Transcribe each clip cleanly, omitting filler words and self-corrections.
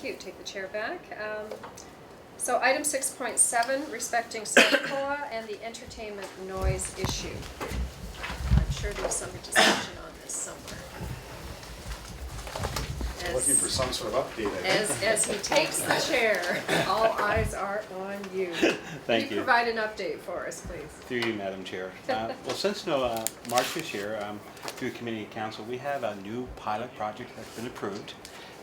you. Take the chair back. So item 6.7, respecting Sarcoa and the entertainment noise issue. I'm sure there's some discussion on this somewhere. Looking for some sort of update, I think. As he takes the chair, all eyes are on you. Thank you. Provide an update for us, please. Through you, Madam Chair. Well, since March this year, through Community Council, we have a new pilot project that's been approved.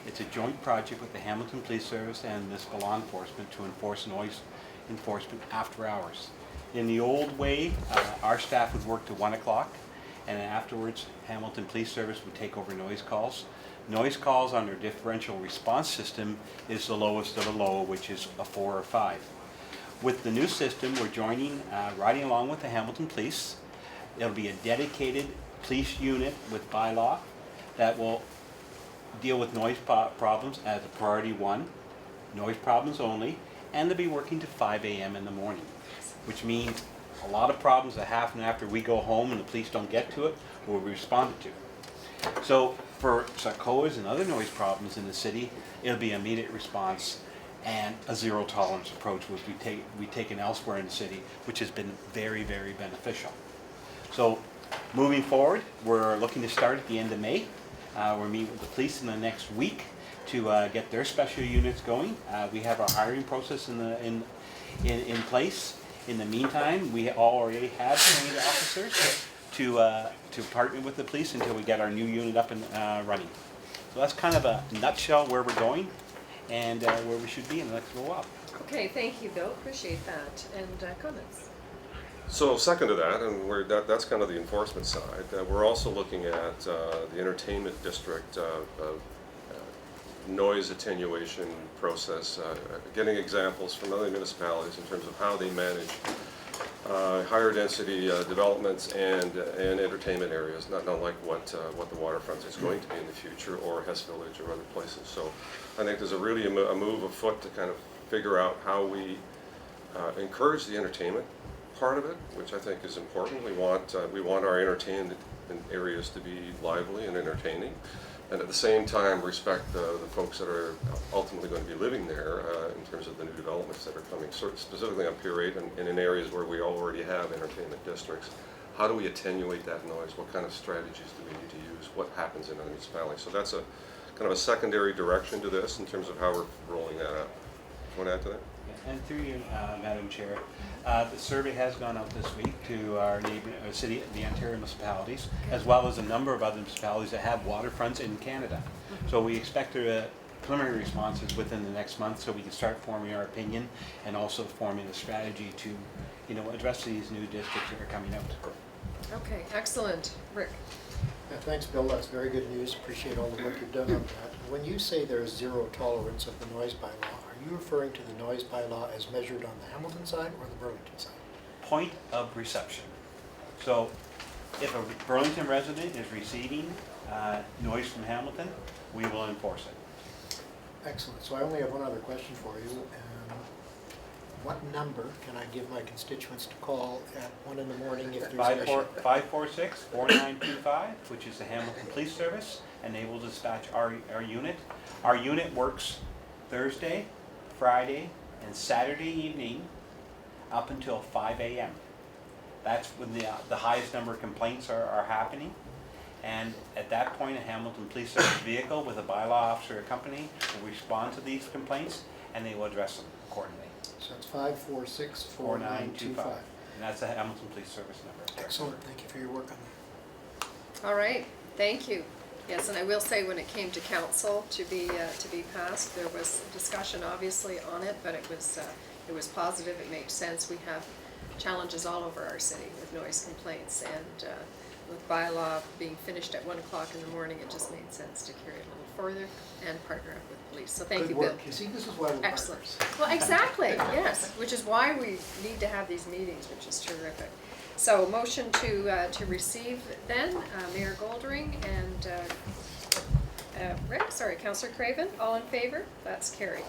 It's a joint project with the Hamilton Police Service and municipal law enforcement to enforce noise enforcement after hours. In the old way, our staff would work to 1 o'clock, and then afterwards, Hamilton Police Service would take over noise calls. Noise calls on their differential response system is the lowest of the low, which is a 4 or 5. With the new system, we're riding along with the Hamilton Police. It'll be a dedicated police unit with bylaw that will deal with noise problems as a priority 1, noise problems only, and they'll be working to 5 a.m. in the morning, which means a lot of problems that happen after we go home and the police don't get to it will be responded to. So for Sarcoas and other noise problems in the city, it'll be immediate response and a zero tolerance approach, which we've taken elsewhere in the city, which has been very, very beneficial. So moving forward, we're looking to start at the end of May. We're meeting with the police in the next week to get their special units going. We have our hiring process in place. In the meantime, we already have trained officers to partner with the police until we get our new unit up and running. So that's kind of a nutshell where we're going and where we should be in the next little while. Okay, thank you, Bill. Appreciate that. And comments? So second to that, and that's kind of the enforcement side. We're also looking at the entertainment district noise attenuation process, getting examples from other municipalities in terms of how they manage higher density developments and entertainment areas, not like what the waterfront is going to be in the future, or Hess Village or other places. So I think there's really a move afoot to kind of figure out how we encourage the entertainment part of it, which I think is important. We want our entertainment areas to be lively and entertaining, and at the same time respect the folks that are ultimately going to be living there in terms of the new developments that are coming, specifically on Pier 8 and in areas where we already have entertainment districts. How do we attenuate that noise? What kind of strategies do we need to use? What happens in a municipality? So that's a kind of a secondary direction to this in terms of how we're rolling that out. Want to add to that? And through you, Madam Chair, the survey has gone out this week to our neighboring city, the Ontario municipalities, as well as a number of other municipalities that have waterfronts in Canada. So we expect preliminary responses within the next month, so we can start forming our opinion and also forming a strategy to, address these new districts that are coming out. Okay, excellent. Rick? Yeah, thanks, Bill. That's very good news. Appreciate all the work you've done on that. When you say there's zero tolerance of the noise bylaw, are you referring to the noise bylaw as measured on the Hamilton side or the Burlington side? Point of reception. So if a Burlington resident is receiving noise from Hamilton, we will enforce it. Excellent. So I only have one other question for you. What number can I give my constituents to call at 1 in the morning if there's an issue? 546-4925, which is the Hamilton Police Service, and they will dispatch our unit. Our unit works Thursday, Friday, and Saturday evening up until 5 a.m. That's when the highest number of complaints are happening. And at that point, a Hamilton Police Service vehicle with a bylaw officer accompanying will respond to these complaints, and they will address them accordingly. So it's 546-4925. And that's the Hamilton Police Service number. Excellent. Thank you for your work on that. All right, thank you. Yes, and I will say when it came to council to be passed, there was discussion obviously on it, but it was positive. It made sense. We have challenges all over our city with noise complaints, and with bylaw being finished at 1 o'clock in the morning, it just made sense to carry it a little further and partner up with police. So thank you, Bill. You see, this is why we're Excellent. partners. Well, exactly, yes, which is why we need to have these meetings, which is terrific. So motion to receive then, Mayor Goldring and Councillor Craven, all in favor? That's carried.